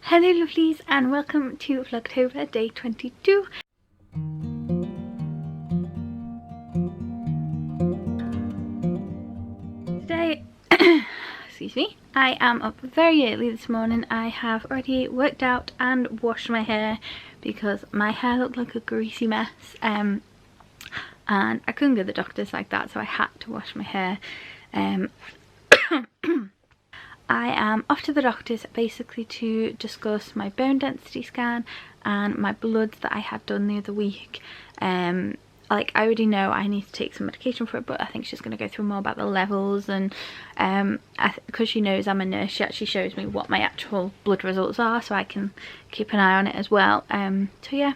Hello lovelies and welcome to Vlogtober day 22. Today, excuse me, I am up very early this morning. I have already worked out and washed my hair because my hair looked like a greasy mess and I couldn't go to the doctors like that, so I had to wash my hair. I am off to the doctors basically to discuss my bone density scan and my bloods that I had done the other week. Like, I already know I need to take some medication for it, but I think she's going to go through more about the levels, and because she knows I'm a nurse, she actually shows me what my actual blood results are so I can keep an eye on it as well. So yeah,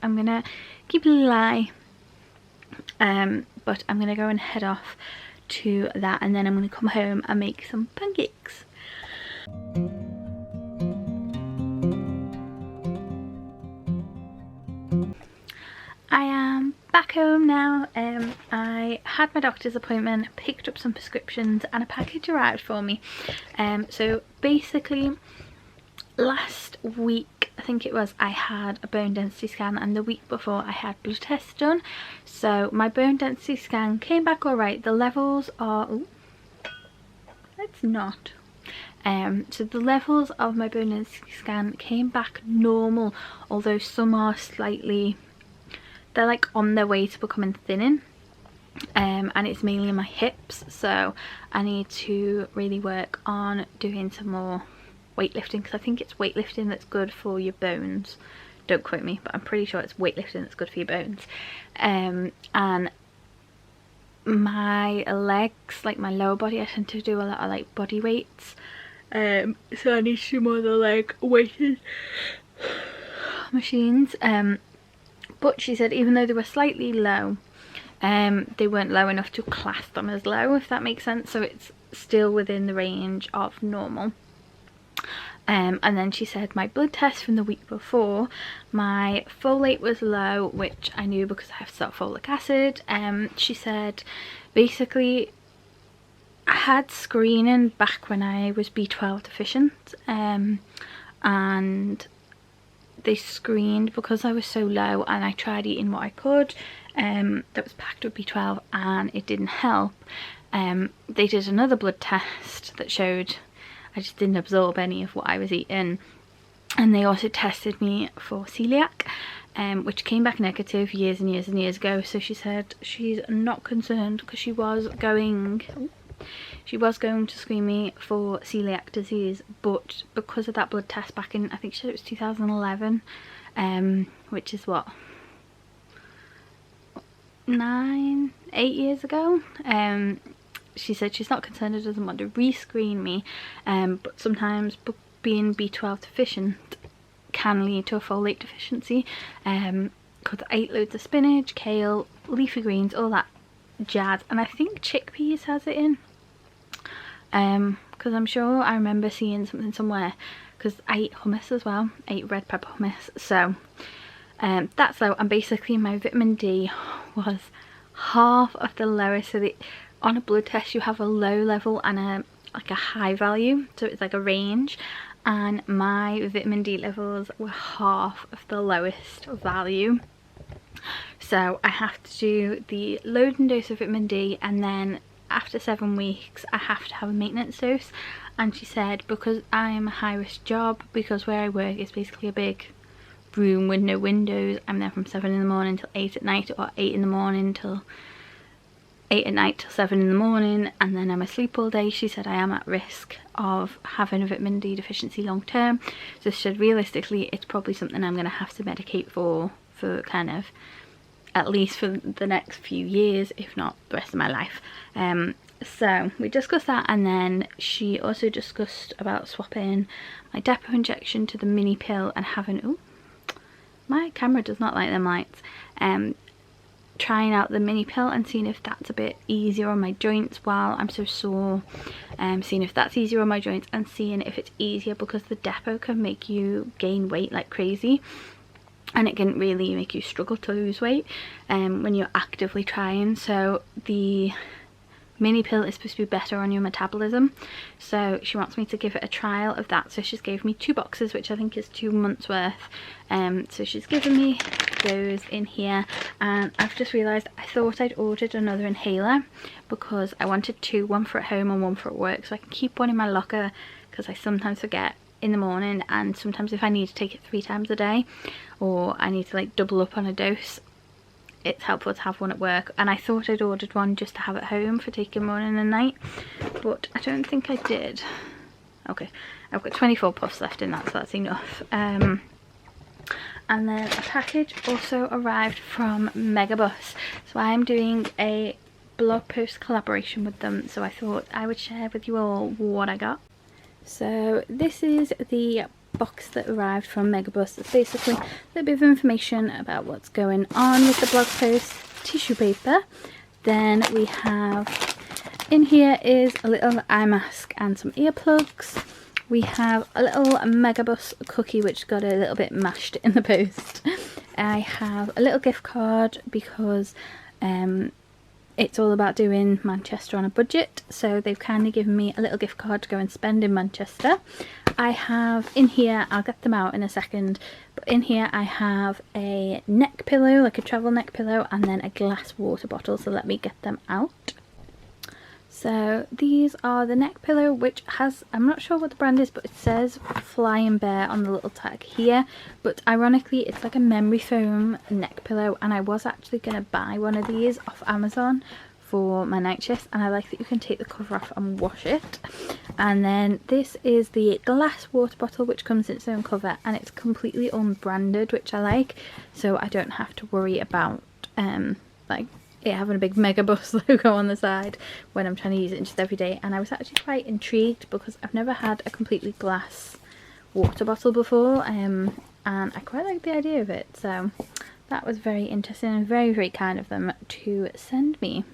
I'm going to keep a little eye, but I'm going to go and head off to that, and then I'm going to come home and make some pancakes. I am back home now. I had my doctor's appointment, picked up some prescriptions, and a package arrived for me. So basically last week, I think it was, I had a bone density scan, and the week before I had blood tests done. So my bone density scan came back alright. The levels are, ooh, let's not. So the levels of my bone density scan came back normal, although some are slightly, they're like on their way to becoming thinning. And it's mainly in my hips, so I need to really work on doing some more weightlifting, because I think it's weightlifting that's good for your bones. Don't quote me, but I'm pretty sure it's weightlifting that's good for your bones. And my legs, like my lower body, I tend to do a lot of like body weights, so I need to do more of the leg weighted machines. But she said even though they were slightly low, they weren't low enough to class them as low, if that makes sense, so it's still within the range of normal. And then she said my blood test from the week before, my folate was low, which I knew because I have sulfuric acid. She said basically I had screening back when I was B12 deficient, and they screened because I was so low, and I tried eating what I could that was packed with B12 and it didn't help. They did another blood test that showed I just didn't absorb any of what I was eating, and they also tested me for celiac, which came back negative years and years and years ago. So she said she's not concerned because she was going to screen me for celiac disease, but because of that blood test back in, I think she said it was 2011, which is what, 8 years ago. She said she's not concerned, it doesn't want to re-screen me, but sometimes being B12 deficient can lead to a folate deficiency, because I ate loads of spinach, kale, leafy greens, all that jazz, and I think chickpeas has it in, because I'm sure I remember seeing something somewhere, because I eat hummus as well. I eat red pepper hummus, so that's low, and basically my vitamin D was half of the lowest. So on a blood test you have a low level and a high value, so it's like a range, and my vitamin D levels were half of the lowest value. So I have to do the loading dose of vitamin D, and then after 7 weeks I have to have a maintenance dose. And she said because I'm a high risk job, because where I work is basically a big room with no windows, I'm there from 7 in the morning till 8 at night, or 8 in the morning till 8 at night till 7 in the morning, and then I'm asleep all day. She said I am at risk of having a vitamin D deficiency long term, so she said realistically it's probably something I'm going to have to medicate for kind of at least for the next few years, if not the rest of my life. So we discussed that, and then she also discussed about swapping my depot injection to the mini pill and having, oh, my camera does not like them lights, trying out the mini pill and seeing if that's a bit easier on my joints while I'm so sore, seeing if that's easier on my joints, and seeing if it's easier because the depot can make you gain weight like crazy, and it can really make you struggle to lose weight when you're actively trying. So the mini pill is supposed to be better on your metabolism, so she wants me to give it a trial of that. So she's gave me 2 boxes, which I think is 2 months worth. So she's given me those in here, and I've just realised I thought I'd ordered another inhaler because I wanted 2, one for at home and one for at work, so I can keep one in my locker because I sometimes forget in the morning, and sometimes if I need to take it 3 times a day or I need to like double up on a dose, it's helpful to have one at work. And I thought I'd ordered one just to have at home for taking morning and night, but I don't think I did. Okay, I've got 24 puffs left in that, so that's enough. And then a package also arrived from Megabus. So I'm doing a blog post collaboration with them, so I thought I would share with you all what I got. So this is the box that arrived from Megabus. It's basically a little bit of information about what's going on with the blog post, tissue paper. Then we have, in here is a little eye mask and some earplugs. We have a little Megabus cookie which got a little bit mashed in the post. I have a little gift card because it's all about doing Manchester on a budget, so they've kindly given me a little gift card to go and spend in Manchester. I have in here, I'll get them out in a second, but in here I have a neck pillow, like a travel neck pillow, and then a glass water bottle, so let me get them out. So these are the neck pillow, which has, I'm not sure what the brand is, but it says Flying Bear on the little tag here, but ironically it's like a memory foam neck pillow, and I was actually going to buy one of these off Amazon for my night shift, and I like that you can take the cover off and wash it. And then this is the glass water bottle, which comes in its own cover, and it's completely unbranded, which I like, so I don't have to worry about like it having a big Megabus logo on the side when I'm trying to use it just every day. And I was actually quite intrigued because I've never had a completely glass water bottle before, and I quite like the idea of it, so that was very interesting and very, very kind of them to send me.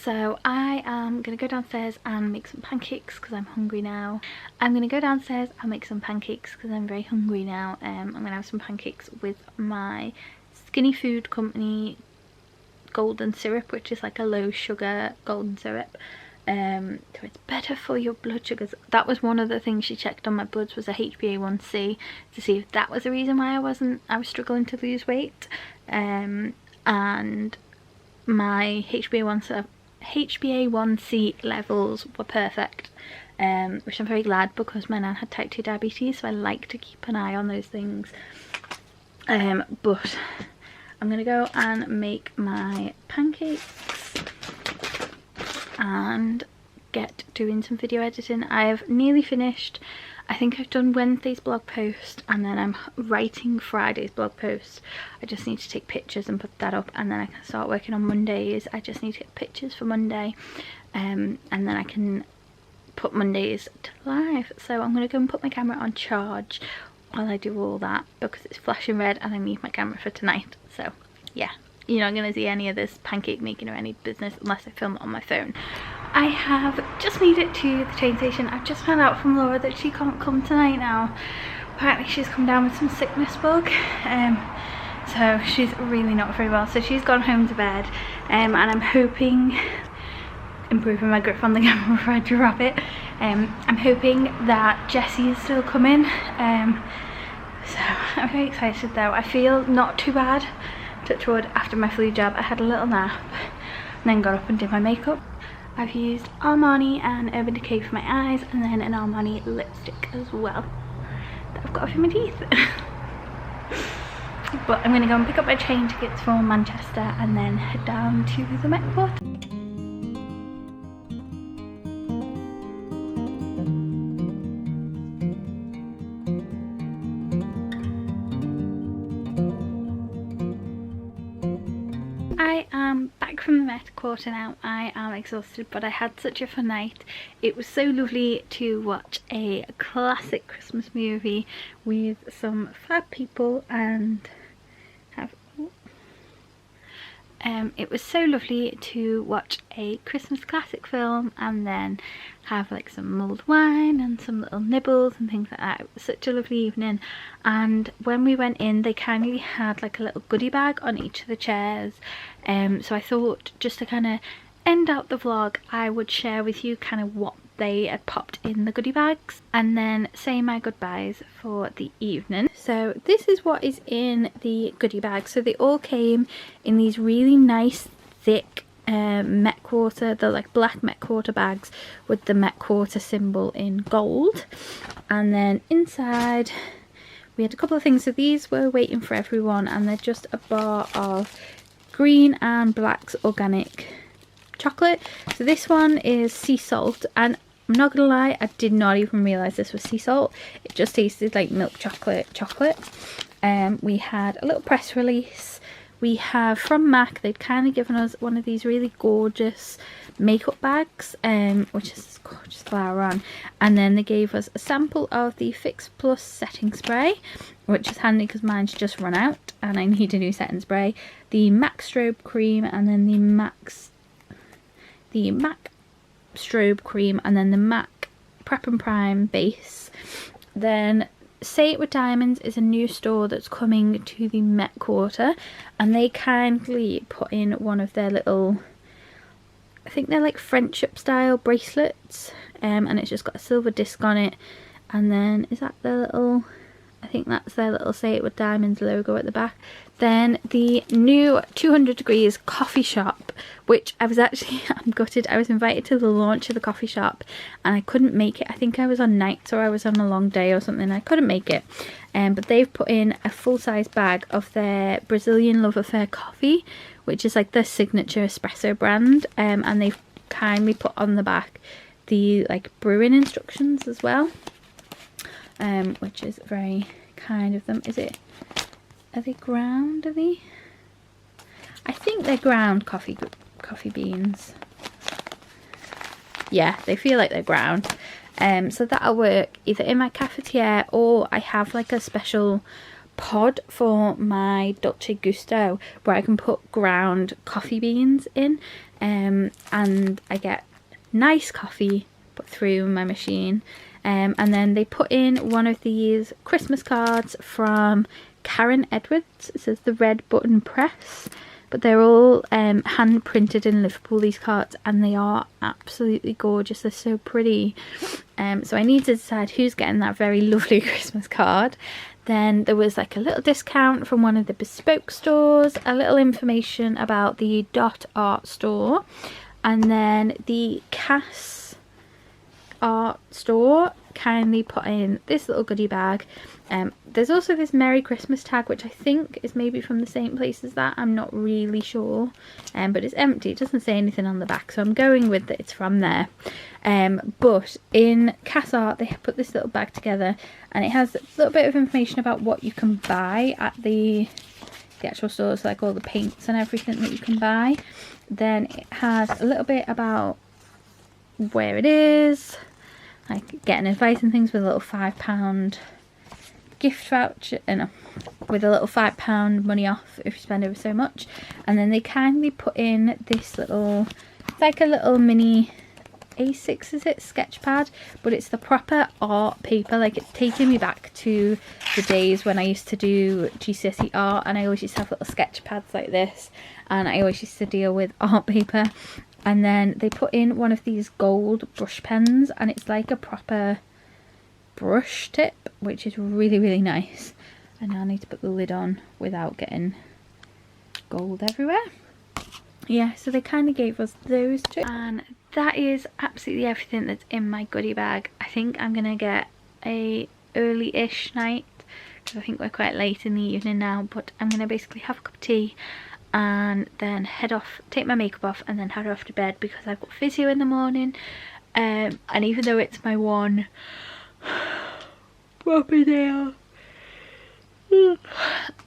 So I am going to go downstairs and make some pancakes because I'm hungry now. I'm going to go downstairs and make some pancakes because I'm very hungry now. I'm going to have some pancakes with my Skinny Food Company golden syrup, which is like a low sugar golden syrup. So it's better for your blood sugars. That was one of the things she checked on my bloods, was a HbA1c, to see if that was the reason why I was struggling to lose weight. And my HbA1c levels were perfect, which I'm very glad because my nan had type 2 diabetes, so I like to keep an eye on those things. But I'm going to go and make my pancakes and get doing some video editing. I have nearly finished. I think I've done Wednesday's blog post, and then I'm writing Friday's blog post. I just need to take pictures and put that up, and then I can start working on Mondays. I just need to get pictures for Monday, and then I can put Mondays to live. So I'm going to go and put my camera on charge while I do all that because it's flashing red and I need my camera for tonight. So yeah, you're not going to see any of this pancake making or any business unless I film it on my phone. I have just made it to the train station. I've just found out from Laura that she can't come tonight now. Apparently she's come down with some sickness bug, so she's really not very well, so she's gone home to bed, and I'm hoping, improving my grip on the camera before I drop it, I'm hoping that Jessie is still coming, so I'm very excited though. I feel not too bad, touch wood. After my flu jab I had a little nap and then got up and did my makeup. I've used Armani and Urban Decay for my eyes, and then an Armani lipstick as well that I've got up in my teeth. But I'm going to go and pick up my train tickets for Manchester and then head down to the Met Port. I am back from the Met Quarter now. I am exhausted, but I had such a fun night. It was so lovely to watch a classic Christmas movie with some fab people and It was so lovely to watch a Christmas classic film and then have like some mulled wine and some little nibbles and things like that. It was such a lovely evening, and when we went in they kindly had like a little goodie bag on each of the chairs, so I thought just to kind of end out the vlog I would share with you kind of what they had popped in the goodie bags and then say my goodbyes for the evening. So this is what is in the goodie bag. So they all came in these really nice thick Met Quarter, the like black Met Quarter bags with the Met Quarter symbol in gold, and then inside we had a couple of things. So these were waiting for everyone, and they're just a bar of green and black's organic chocolate. So this one is sea salt, and I'm not gonna lie, I did not even realise this was sea salt. It just tasted like milk chocolate. We had a little press release. We have from MAC, they'd kind of given us one of these really gorgeous makeup bags, which is this gorgeous flower on, and then they gave us a sample of the Fix Plus setting spray, which is handy because mine's just run out and I need a new setting spray, the MAC strobe cream, and then the MAC strobe cream, and then the MAC Prep and Prime base. Then Say It With Diamonds is a new store that's coming to the Met Quarter, and they kindly put in one of their little, I think they're like friendship style bracelets, and it's just got a silver disc on it, and then is that their little, I think that's their little Say It With Diamonds logo at the back. Then the new 200 Degrees coffee shop, which I was actually, I'm gutted, I was invited to the launch of the coffee shop and I couldn't make it. I think I was on nights or I was on a long day or something. I couldn't make it. But they've put in a full-size bag of their Brazilian Love Affair coffee, which is like their signature espresso brand. And they've kindly put on the back the like brewing instructions as well, which is very kind of them. Are they ground? Are they? I think they're ground coffee beans. Yeah, they feel like they're ground. So that'll work either in my cafetiere, or I have like a special pod for my Dolce Gusto where I can put ground coffee beans in, and I get nice coffee put through my machine. And then they put in one of these Christmas cards from Karen Edwards. It says the Red Button Press, but they're all hand printed in Liverpool, these cards, and they are absolutely gorgeous. They're so pretty. So I need to decide who's getting that very lovely Christmas card. Then there was like a little discount from one of the bespoke stores, a little information about the Dot Art store, and then the Cass Art store kindly put in this little goodie bag. There's also this Merry Christmas tag, which I think is maybe from the same place as that. I'm not really sure, but it's empty. It doesn't say anything on the back, so I'm going with that it's from there. But in Cass Art, they put this little bag together, and it has a little bit of information about what you can buy at the actual stores, like all the paints and everything that you can buy. Then it has a little bit about where it is, like getting advice and things, with a little £5 gift voucher, with a little £5 money off if you spend over so much. And then they kindly put in this little, it's like a little mini A6, is it, sketch pad, but it's the proper art paper. Like, it's taking me back to the days when I used to do GCSE art, and I always used to have little sketch pads like this, and I always used to deal with art paper. And then they put in one of these gold brush pens, and it's like a proper brush tip, which is really, really nice. And now I need to put the lid on without getting gold everywhere. Yeah, so they kind of gave us those two. And that is absolutely everything that's in my goodie bag. I think I'm going to get a early-ish night, because I think we're quite late in the evening now, but I'm going to basically have a cup of tea and then head off, take my makeup off, and then head off to bed, because I've got physio in the morning. And even though it's my one proper day off,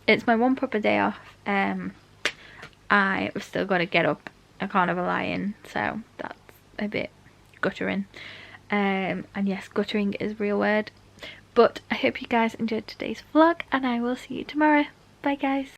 it's my one proper day off, I've still got to get up. I can't have a lie-in, so that's a bit guttering. And yes, guttering is a real word. But I hope you guys enjoyed today's vlog, and I will see you tomorrow. Bye guys.